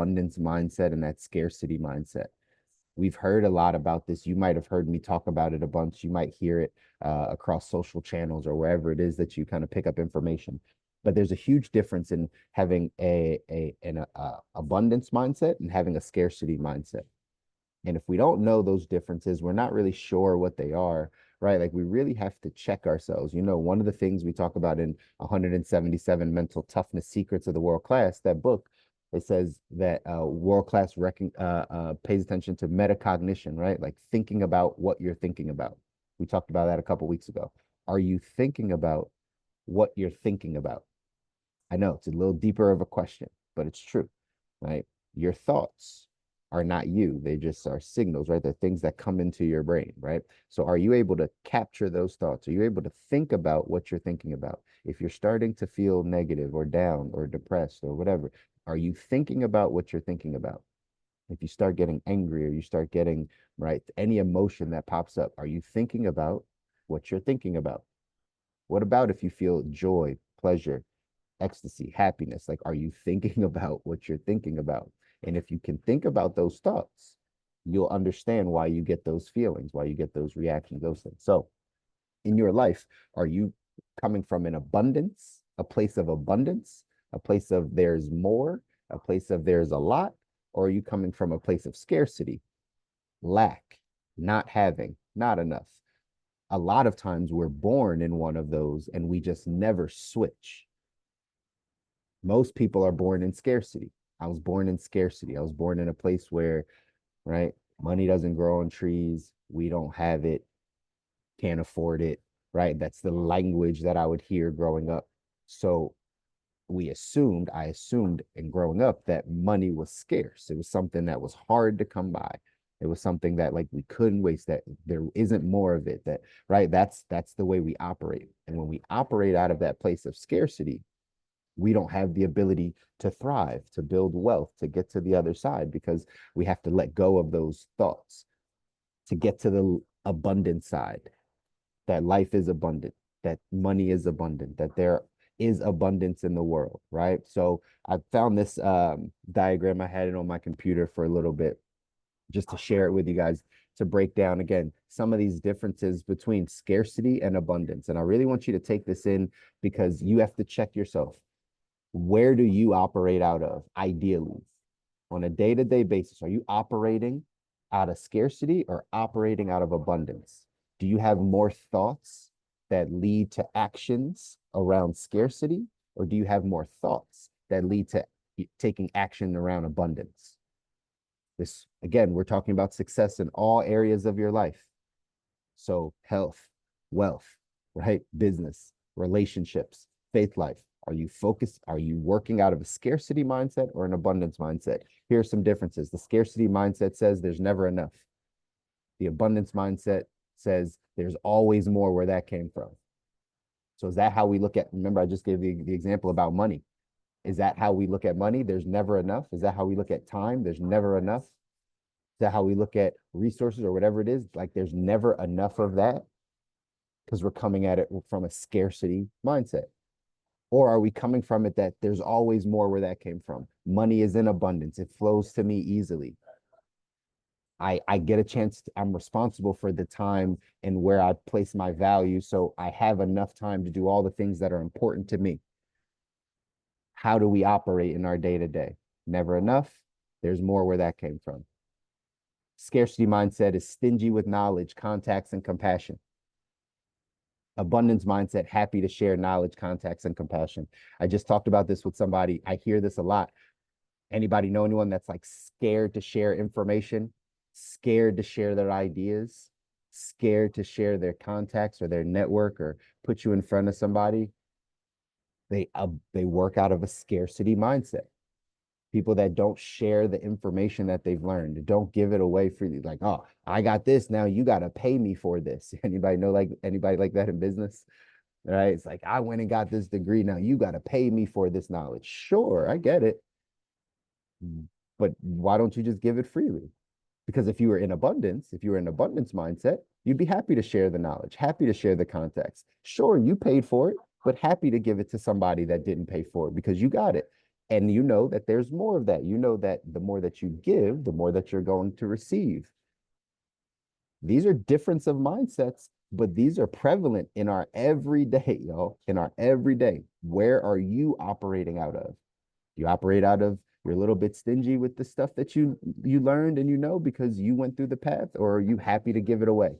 abundance mindset and that scarcity mindset. We've heard a lot about this. You might have heard me talk about it a bunch. You might hear it across social channels or wherever it is that you kind of pick up information. But there's a huge difference in having an abundance mindset and having a scarcity mindset. And if we don't know those differences, we're not really sure what they are, right? Like we really have to check ourselves. You know, one of the things we talk about in 177 Mental Toughness Secrets of the World Class, that book, it says that world class pays attention to metacognition, right? Like thinking about what you're thinking about. We talked about that a couple weeks ago. Are you thinking about what you're thinking about? I know it's a little deeper of a question, but it's true, right? Your thoughts are not you. They just are signals, right? They're things that come into your brain, right? So are you able to capture those thoughts? Are you able to think about what you're thinking about? If you're starting to feel negative or down or depressed or whatever, are you thinking about what you're thinking about? If you start getting angry or you start getting, right, any emotion that pops up, are you thinking about what you're thinking about? What about if you feel joy, pleasure, ecstasy, happiness? Like, are you thinking about what you're thinking about? And if you can think about those thoughts, you'll understand why you get those feelings, why you get those reactions, those things. So in your life, are you coming from an abundance, a place of abundance, a place of there's more, a place of there's a lot, or are you coming from a place of scarcity, lack, not having, not enough? A lot of times we're born in one of those and we just never switch. Most people are born in scarcity. I was born in scarcity. I was born in a place where, right, money doesn't grow on trees. We don't have it, can't afford it, right? That's the language that I would hear growing up. So I assumed in growing up that money was scarce. It was something that was hard to come by. It was something that like we couldn't waste, that there isn't more of it, that, right? That's the way we operate. And when we operate out of that place of scarcity, we don't have the ability to thrive, to build wealth, to get to the other side, because we have to let go of those thoughts to get to the abundant side, that life is abundant, that money is abundant, that there is abundance in the world, right? So I found this diagram. I had it on my computer for a little bit just to share it with you guys, to break down again some of these differences between scarcity and abundance. And I really want you to take this in, because you have to check yourself. Where do you operate out of ideally on a day-to-day basis? Are you operating out of scarcity or operating out of abundance? Do you have more thoughts that lead to actions around scarcity, or do you have more thoughts that lead to taking action around abundance? This, again, we're talking about success in all areas of your life. So health, wealth, right? Business, relationships, faith life. Are you focused? Are you working out of a scarcity mindset or an abundance mindset? Here are some differences. The scarcity mindset says there's never enough. The abundance mindset says there's always more, where that came from. So is that how we look at, remember I just gave the example about money. Is that how we look at money? There's never enough. Is that how we look at time? There's never enough. Is that how we look at resources or whatever it is? Like there's never enough of that, because we're coming at it from a scarcity mindset. Or are we coming from it that there's always more, where that came from? Money is in abundance. It flows to me easily. I get a chance. I'm responsible for the time and where I place my value. So I have enough time to do all the things that are important to me. How do we operate in our day-to-day? Never enough. There's more, where that came from. Scarcity mindset is stingy with knowledge, contacts, and compassion. Abundance mindset, happy to share knowledge, contacts, and compassion. I just talked about this with somebody. I hear this a lot. Anybody know anyone that's like scared to share information, scared to share their ideas, scared to share their contacts or their network or put you in front of somebody? They work out of a scarcity mindset. People that don't share the information that they've learned, don't give it away freely. Like, oh, I got this, now you got to pay me for this. Anybody know like anybody like that in business? Right? It's like, I went and got this degree, now you got to pay me for this knowledge. Sure, I get it. But why don't you just give it freely? Because if you were in abundance, if you were in abundance mindset, you'd be happy to share the knowledge, happy to share the context. Sure, you paid for it, but happy to give it to somebody that didn't pay for it because you got it. And you know that there's more of that. You know that the more that you give, the more that you're going to receive. These are difference of mindsets, but these are prevalent in our everyday, y'all, in our everyday. Where are you operating out of? You operate out of you're a little bit stingy with the stuff that you learned and you know because you went through the path, or are you happy to give it away,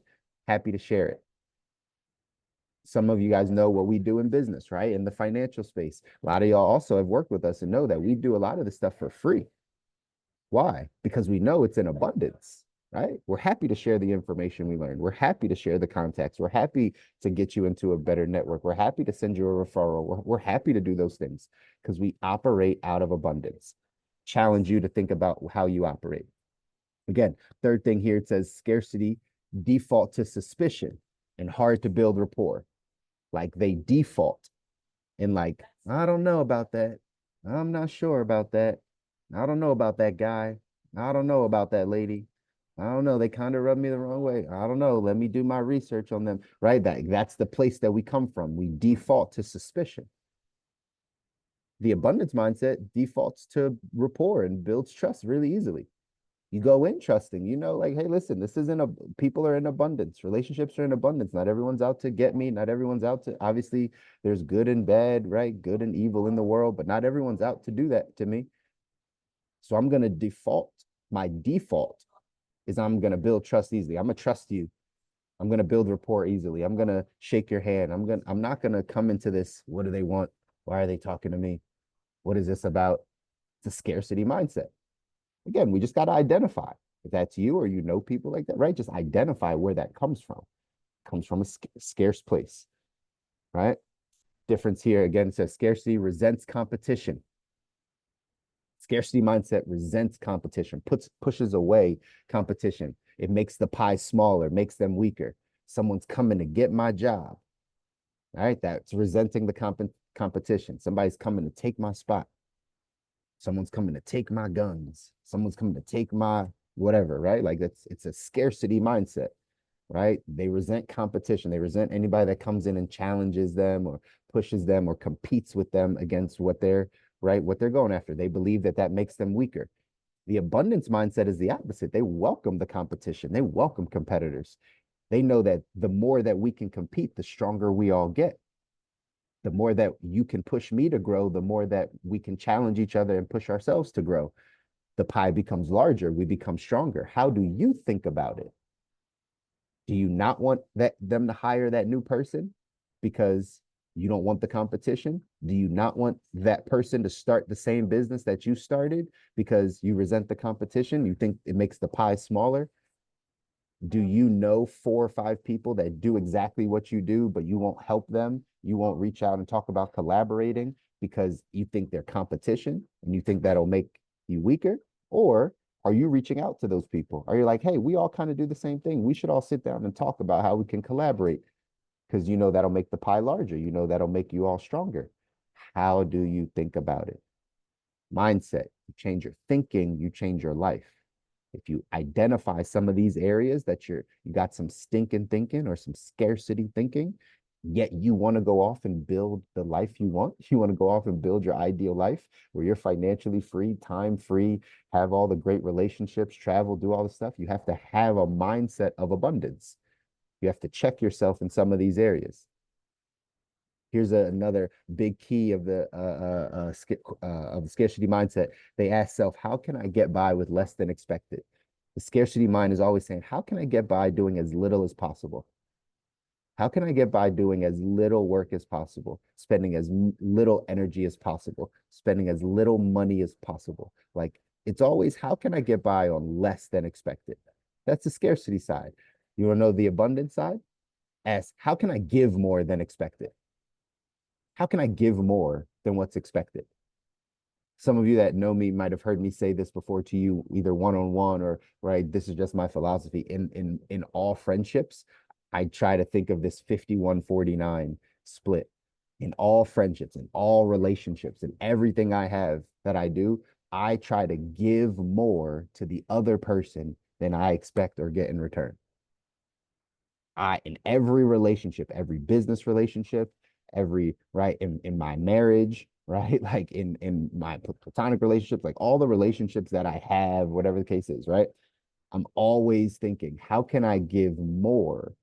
happy to share it? Some of you guys know what we do in business, right? In the financial space. A lot of y'all also have worked with us and know that we do a lot of the stuff for free. Why? Because we know it's in abundance, right? We're happy to share the information we learned. We're happy to share the contacts. We're happy to get you into a better network. We're happy to send you a referral. We're happy to do those things because we operate out of abundance. Challenge you to think about how you operate. Again, third thing here, it says scarcity default to suspicion and hard to build rapport. Like they default and like, I don't know about that. I'm not sure about that. I don't know about that guy. I don't know about that lady. I don't know. They kind of rubbed me the wrong way. I don't know. Let me do my research on them. Right? That's the place that we come from. We default to suspicion. The abundance mindset defaults to rapport and builds trust really easily. You go in trusting, you know, like, hey, listen, this isn't a people are in abundance, relationships are in abundance. Not everyone's out to get me, not everyone's out to obviously there's good and bad, right? Good and evil in the world, but not everyone's out to do that to me. So I'm going to default. My default is I'm going to build trust easily. I'm going to trust you. I'm going to build rapport easily. I'm going to shake your hand. I'm not going to come into this. What do they want? Why are they talking to me? What is this about? It's a scarcity mindset. Again, we just got to identify if that's you or you know people like that, right? Just identify where that comes from. It comes from a scarce place, right? Difference here again says scarcity resents competition. Scarcity mindset resents competition, pushes away competition. It makes the pie smaller, makes them weaker. Someone's coming to get my job. All right, that's resenting the competition. Somebody's coming to take my spot. Someone's coming to take my guns. Someone's coming to take my whatever, right? Like it's a scarcity mindset, right? They resent competition. They resent anybody that comes in and challenges them or pushes them or competes with them against what they're right, what they're going after. They believe that that makes them weaker. The abundance mindset is the opposite. They welcome the competition. They welcome competitors. They know that the more that we can compete, the stronger we all get. The more that you can push me to grow, the more that we can challenge each other and push ourselves to grow. The pie becomes larger, we become stronger. How do you think about it? Do you not want them to hire that new person because you don't want the competition? Do you not want that person to start the same business that you started because you resent the competition? You think it makes the pie smaller? Do you know 4 or 5 people that do exactly what you do, but you won't help them? You won't reach out and talk about collaborating because you think they're competition and you think that'll make you weaker? Or are you reaching out to those people? Are you like, hey, we all kind of do the same thing. We should all sit down and talk about how we can collaborate because you know that'll make the pie larger. You know that'll make you all stronger. How do you think about it? Mindset. You change your thinking, you change your life. If you identify some of these areas that you got some stinking thinking or some scarcity thinking, yet you want to go off and build the life you want. You want to go off and build your ideal life where you're financially free, time free, have all the great relationships, travel, do all the stuff. You have to have a mindset of abundance. You have to check yourself in some of these areas. Here's another big key of the scarcity mindset. They ask self, how can I get by with less than expected? The scarcity mind is always saying, how can I get by doing as little as possible? How can I get by doing as little work as possible, spending as little energy as possible, spending as little money as possible? Like it's always, how can I get by on less than expected? That's the scarcity side. You want to know the abundance side? Ask, how can I give more than expected? How can I give more than what's expected? Some of you that know me might have heard me say this before to you, either one-on-one or right. This is just my philosophy. In all friendships, I try to think of this 51-49 split. In all friendships, in all relationships, in everything I have that I do, I try to give more to the other person than I expect or get in return. In every relationship, every business relationship, every right in my marriage, right? Like in my platonic relationships, like all the relationships that I have, whatever the case is, right? I'm always thinking, how can I give more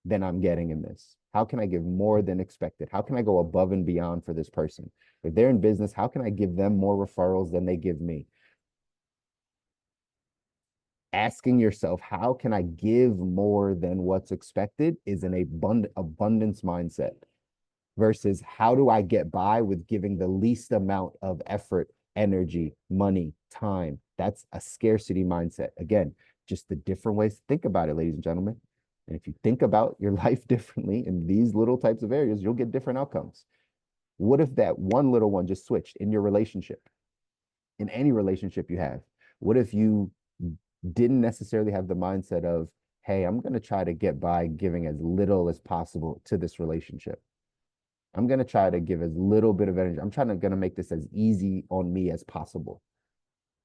than I'm getting in this? How can I give more than expected? How can I go above and beyond for this person? If they're in business, how can I give them more referrals than they give me? Asking yourself, how can I give more than what's expected is an abundance mindset versus how do I get by with giving the least amount of effort, energy, money, time. That's a scarcity mindset. Again, just the different ways to think about it, ladies and gentlemen. And if you think about your life differently in these little types of areas, you'll get different outcomes. What if that one little one just switched in your relationship, in any relationship you have? What if you didn't necessarily have the mindset of, hey, I'm going to try to get by giving as little as possible to this relationship? I'm going to try to give as little bit of energy. I'm trying to going to make this as easy on me as possible,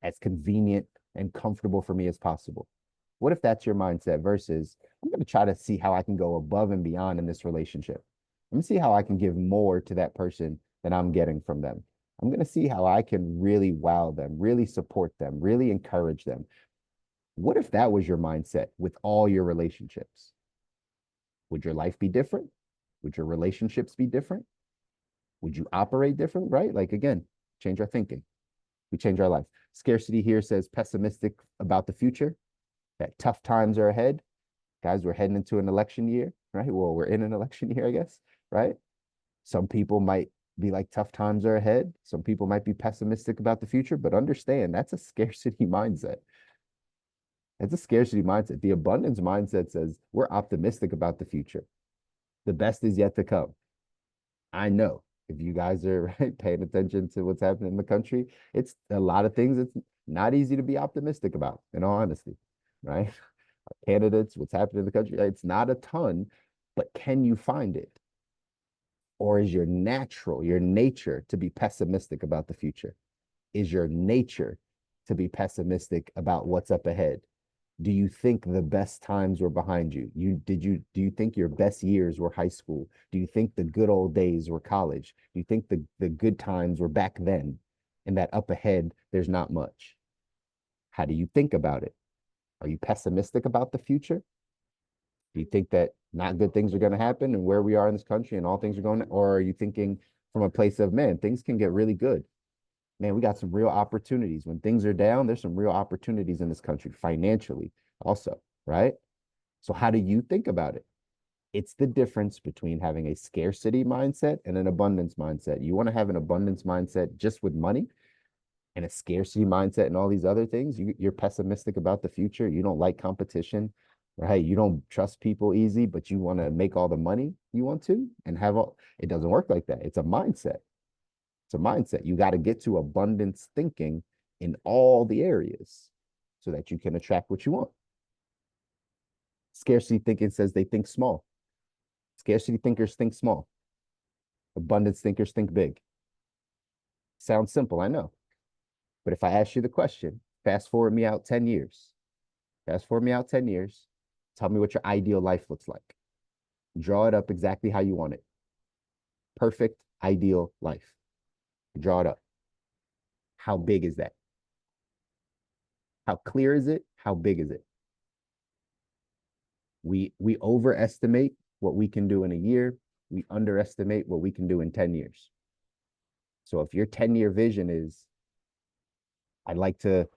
as convenient and comfortable for me as possible. What if that's your mindset versus I'm going to try to see how I can go above and beyond in this relationship. Let me see how I can give more to that person than I'm getting from them. I'm going to see how I can really wow them, really support them, really encourage them. What if that was your mindset with all your relationships? Would your life be different? Would your relationships be different? Would you operate different? Right? Like, again, change our thinking. We change our life. Scarcity here says pessimistic about the future, that tough times are ahead. Guys, we're heading into an election year, right? Well, we're in an election year, I guess, right? Some people might be like tough times are ahead. Some people might be pessimistic about the future, but understand that's a scarcity mindset. It's a scarcity mindset. The abundance mindset says we're optimistic about the future. The best is yet to come. I know if you guys are right, paying attention to what's happening in the country, it's a lot of things it's not easy to be optimistic about, in all honesty, right? Candidates, what's happening in the country, it's not a ton, but can you find it? Or is your natural, your nature to be pessimistic about the future? Is your nature to be pessimistic about what's up ahead? Do you think the best times were behind you? Do you think your best years were high school? Do you think the good old days were college? Do you think the good times were back then? And that up ahead, there's not much. How do you think about it? Are you pessimistic about the future? Do you think that not good things are going to happen and where we are in this country and all things are going, or are you thinking from a place of, man, things can get really good? Man, we got some real opportunities. When things are down, there's some real opportunities in this country financially also, right? So how do you think about it? It's the difference between having a scarcity mindset and an abundance mindset. You want to have an abundance mindset just with money and a scarcity mindset and all these other things. You're pessimistic about the future. You don't like competition, right? You don't trust people easy, but you want to make all the money you want to and have all, it doesn't work like that. It's a mindset. It's a mindset. You got to get to abundance thinking in all the areas so that you can attract what you want. Scarcity thinking says they think small. Scarcity thinkers think small. Abundance thinkers think big. Sounds simple, I know. But if I ask you the question, fast forward me out 10 years, fast forward me out 10 years, tell me what your ideal life looks like. Draw it up exactly how you want it. Perfect, ideal life. Draw it up. How big is that? How clear is it? How big is it? We overestimate what we can do in a year. We underestimate what we can do in 10 years. So if your 10-year vision is, I'd like to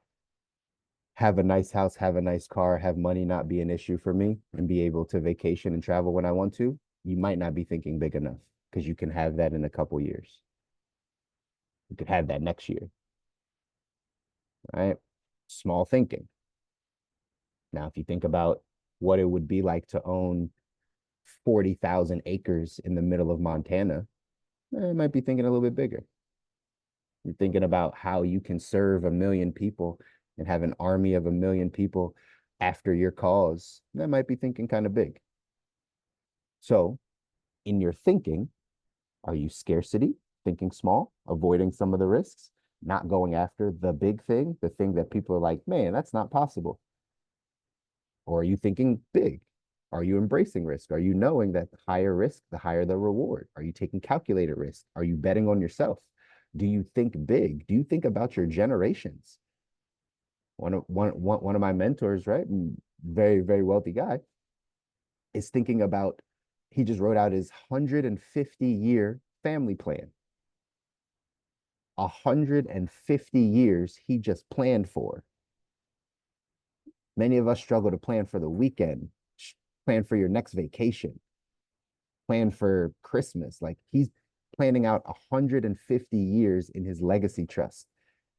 have a nice house, have a nice car, have money not be an issue for me, and be able to vacation and travel when I want to, you might not be thinking big enough because you can have that in a couple years. You could have that next year, right? Small thinking. Now, if you think about what it would be like to own 40,000 acres in the middle of Montana, you might be thinking a little bit bigger. You're thinking about how you can serve a million people and have an army of a million people after your cause. That might be thinking kind of big. So, in your thinking, are you scarcity, thinking small, avoiding some of the risks, not going after the big thing, the thing that people are like, man, that's not possible? Or are you thinking big? Are you embracing risk? Are you knowing that the higher risk, the higher the reward? Are you taking calculated risk? Are you betting on yourself? Do you think big? Do you think about your generations? One of my mentors, right? Very, very wealthy guy, is thinking about, he just wrote out his 150-year family plan. 150 years he just planned for. Many of us struggle to plan for the weekend, plan for your next vacation, plan for Christmas. Like, he's planning out 150 years in his legacy trust.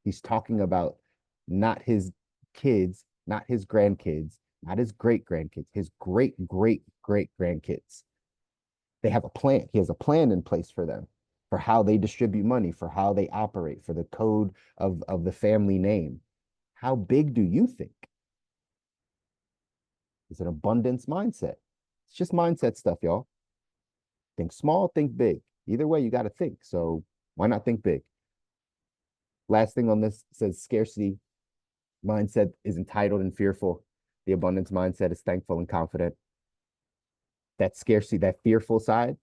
He's talking about not his kids, not his grandkids, not his great grandkids, his great grandkids. They have a plan. He has a plan in place for them, for how they distribute money, for how they operate, for the code of the family name. How big do you think? It's an abundance mindset. It's just mindset stuff, y'all. Think small, think big. Either way, you got to think. So why not think big? Last thing on this says scarcity mindset is entitled and fearful. The abundance mindset is thankful and confident. That scarcity, that fearful side,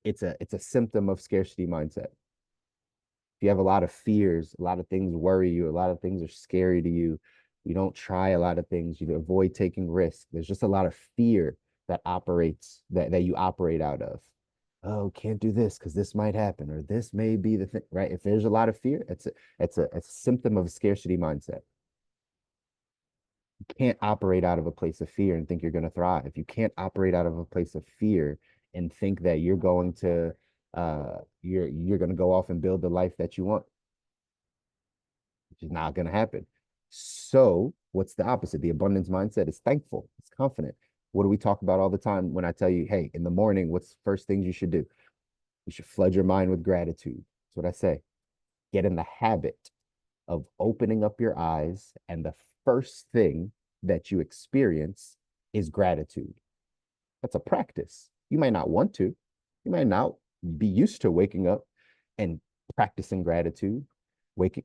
it's a symptom of scarcity mindset. If you have a lot of fears, a lot of things worry you, a lot of things are scary to you, you don't try a lot of things, you avoid taking risks. There's just a lot of fear that operates that you operate out of. Oh, can't do this because this might happen, or this may be the thing, right? If there's a lot of fear, it's a symptom of a scarcity mindset. You can't operate out of a place of fear and think you're going to thrive. You can't operate out of a place of fear and think that you're going to you're going to go off and build the life that you want, which is not going to happen. So what's the opposite? The abundance mindset is thankful, it's confident. What do we talk about all the time when I tell you, hey, in the morning, what's the first things you should do? You should flood your mind with gratitude. That's what I say. Get in the habit of opening up your eyes, and the first thing that you experience is gratitude. That's a practice. You might not want to. You might not be used to waking up and practicing gratitude. Waking,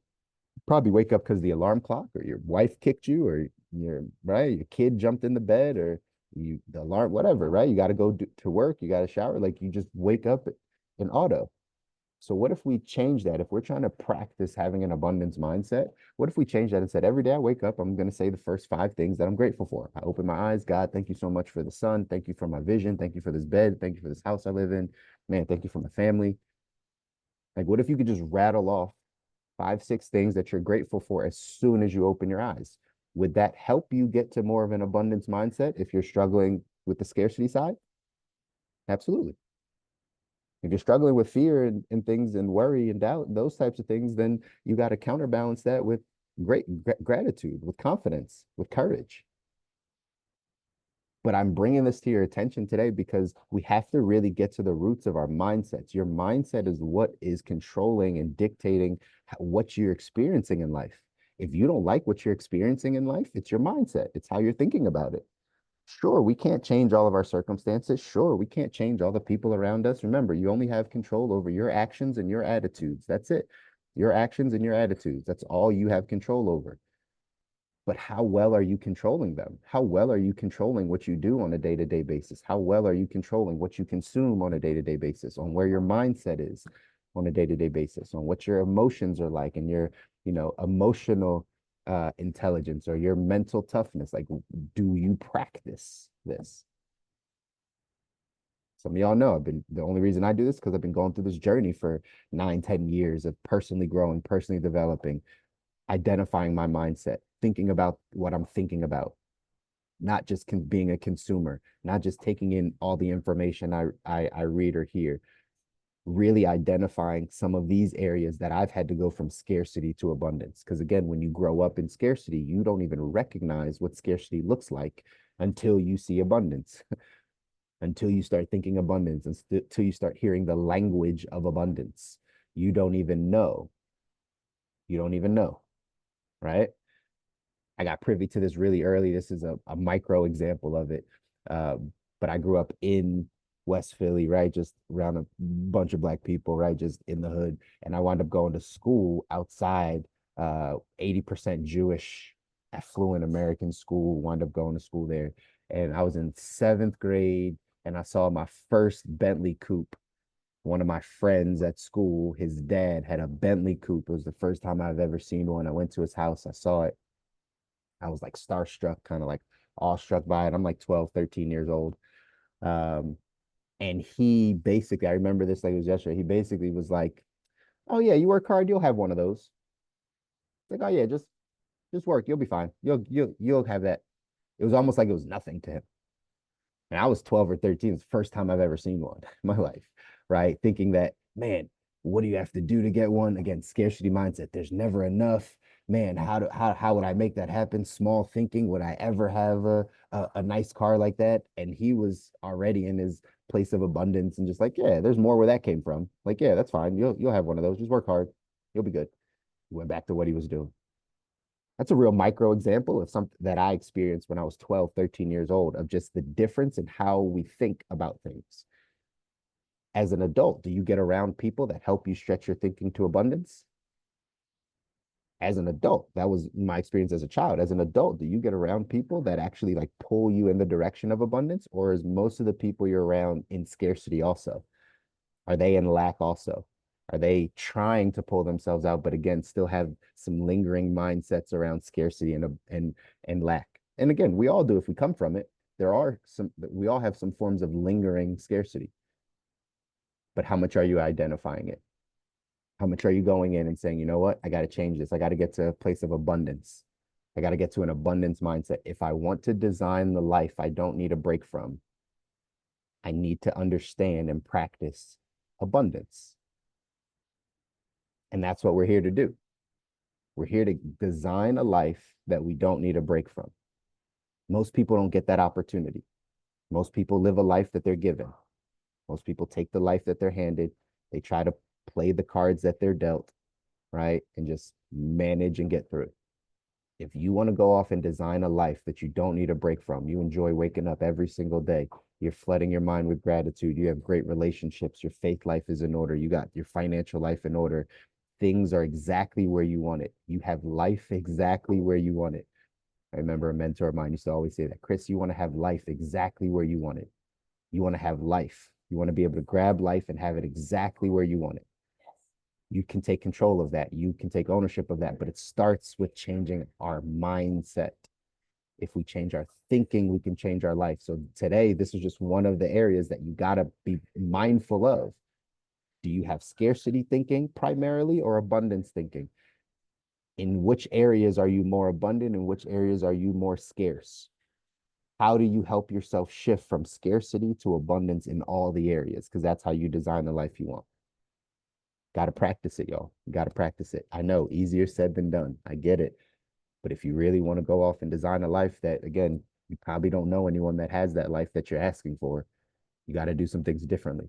probably wake up because the alarm clock, or your wife kicked you, or your kid jumped in the bed, or the alarm, whatever, right? You got to go to work, you got to shower, like you just wake up in auto. So what if we change that? If we're trying to practice having an abundance mindset, what if we change that and said, every day I wake up, I'm going to say the first 5 things that I'm grateful for. I open my eyes, God, thank you so much for the sun. Thank you for my vision. Thank you for this bed. Thank you for this house I live in. Man, thank you for my family. Like, what if you could just rattle off 5, 6 things that you're grateful for as soon as you open your eyes? Would that help you get to more of an abundance mindset if you're struggling with the scarcity side? Absolutely. If you're struggling with fear and things and worry and doubt, those types of things, then you got to counterbalance that with gratitude, with confidence, with courage. But I'm bringing this to your attention today because we have to really get to the roots of our mindsets. Your mindset is what is controlling and dictating what you're experiencing in life. If you don't like what you're experiencing in life, it's your mindset. It's how you're thinking about it. Sure, we can't change all of our circumstances. Sure, we can't change all the people around us. Remember, you only have control over your actions and your attitudes. That's it. Your actions and your attitudes. That's all you have control over. But how well are you controlling them? How well are you controlling what you do on a day-to-day basis? How well are you controlling what you consume on a day-to-day basis, on where your mindset is on a day-to-day basis, on what your emotions are like, and your, emotional intelligence, or your mental toughness? Like, do you practice this? Some of y'all know the only reason I do this because I've been going through this journey for 9, 10 years of personally growing, personally developing, identifying my mindset, thinking about what I'm thinking about, not just being a consumer, not just taking in all the information I read or hear, really identifying some of these areas that I've had to go from scarcity to abundance. Because again, when you grow up in scarcity, you don't even recognize what scarcity looks like until you see abundance, until you start thinking abundance, until you start hearing the language of abundance. You don't even know. You don't even know, right? I got privy to this really early. This is a micro example of it. But I grew up in West Philly, right? Just around a bunch of Black people, right? Just in the hood. And I wound up going to school outside, 80% Jewish, affluent American school, wound up going to school there. And I was in 7th grade and I saw my first Bentley coupe One of my friends at school, his dad had a Bentley coupe. It was the first time I've ever seen one. I went to his house, I saw it. I was like starstruck, kind of like awestruck by it. I'm like 12, 13 years old. Um, and he basically, I remember this like it was yesterday. He basically was like, "Oh yeah, you work hard, you'll have one of those." Like, "Oh yeah, just work, you'll be fine. You'll have that." It was almost like it was nothing to him. And I was 12 or 13. It's the first time I've ever seen one in my life, right? Thinking that, man, what do you have to do to get one? Again, scarcity mindset. There's never enough. Man, how would I make that happen? Small thinking. Would I ever have a nice car like that? And he was already in his place of abundance and just like, yeah, there's more where that came from. Like, yeah, that's fine. You'll have one of those. Just work hard. You'll be good. He went back to what he was doing. That's a real micro example of something that I experienced when I was 12, 13 years old of just the difference in how we think about things. As an adult, do you get around people that help you stretch your thinking to abundance? As an adult, that was my experience as a child. As an adult, do you get around people that actually like pull you in the direction of abundance? Or is most of the people you're around in scarcity also? Are they in lack also? Are they trying to pull themselves out, but again, still have some lingering mindsets around scarcity and lack? And again, we all do if we come from it. We all have some forms of lingering scarcity. But how much are you identifying it? How much are you going in and saying, you know what, I got to change this. I got to get to a place of abundance. I got to get to an abundance mindset. If I want to design the life I don't need a break from, I need to understand and practice abundance. And that's what we're here to do. We're here to design a life that we don't need a break from. Most people don't get that opportunity. Most people live a life that they're given. Most people take the life that they're handed. They try to play the cards that they're dealt, right? And just manage and get through it. If you want to go off and design a life that you don't need a break from, you enjoy waking up every single day, you're flooding your mind with gratitude, you have great relationships, your faith life is in order, you got your financial life in order, things are exactly where you want it. You have life exactly where you want it. I remember a mentor of mine used to always say that, Chris, you want to have life exactly where you want it. You want to have life. You want to be able to grab life and have it exactly where you want it. You can take control of that. You can take ownership of that, but it starts with changing our mindset. If we change our thinking, we can change our life. So today, this is just one of the areas that you got to be mindful of. Do you have scarcity thinking primarily or abundance thinking? In which areas are you more abundant? In which areas are you more scarce? How do you help yourself shift from scarcity to abundance in all the areas? Because that's how you design the life you want. Got to practice it, y'all. Got to practice it. I know, easier said than done. I get it. But if you really want to go off and design a life that, again, you probably don't know anyone that has that life that you're asking for, you got to do some things differently.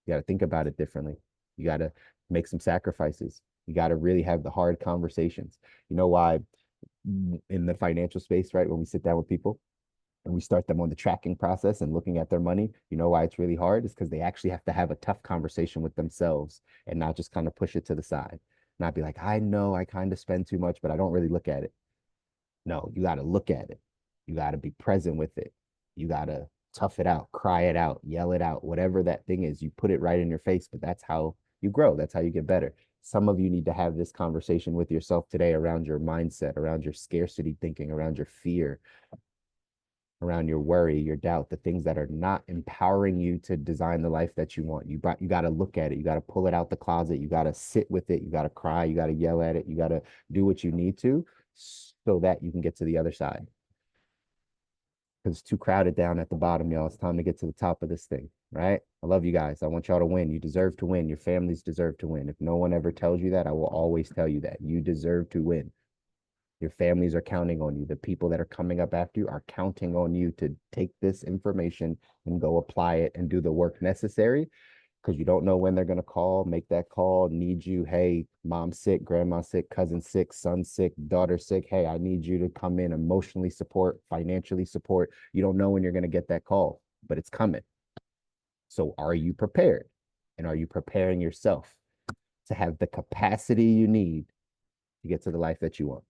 You got to think about it differently. You got to make some sacrifices. You got to really have the hard conversations. You know why in the financial space, right? When we sit down with people, and we start them on the tracking process and looking at their money, you know why it's really hard? Is because they actually have to have a tough conversation with themselves and not just kind of push it to the side. Not be like, I know I kind of spend too much, but I don't really look at it. No, you got to look at it. You got to be present with it. You got to tough it out, cry it out, yell it out, whatever that thing is, you put it right in your face, but that's how you grow. That's how you get better. Some of you need to have this conversation with yourself today around your mindset, around your scarcity thinking, around your fear, around your worry, your doubt, the things that are not empowering you to design the life that you want. You got to look at it. You got to pull it out the closet. You got to sit with it. You got to cry. You got to yell at it. You got to do what you need to so that you can get to the other side. Because it's too crowded down at the bottom, y'all. It's time to get to the top of this thing, right? I love you guys. I want y'all to win. You deserve to win. Your families deserve to win. If no one ever tells you that, I will always tell you that. You deserve to win. Your families are counting on you. The people that are coming up after you are counting on you to take this information and go apply it and do the work necessary because you don't know when they're going to call, make that call, need you. Hey, mom's sick, grandma's sick, cousin's sick, son's sick, daughter's sick. Hey, I need you to come in, emotionally support, financially support. You don't know when you're going to get that call, but it's coming. So are you prepared? And are you preparing yourself to have the capacity you need to get to the life that you want?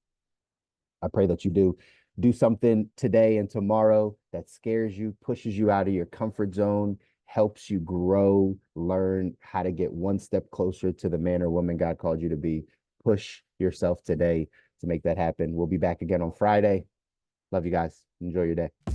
I pray that you do something today and tomorrow that scares you, pushes you out of your comfort zone, helps you grow, learn how to get one step closer to the man or woman God called you to be. Push yourself today to make that happen. We'll be back again on Friday. Love you guys. Enjoy your day.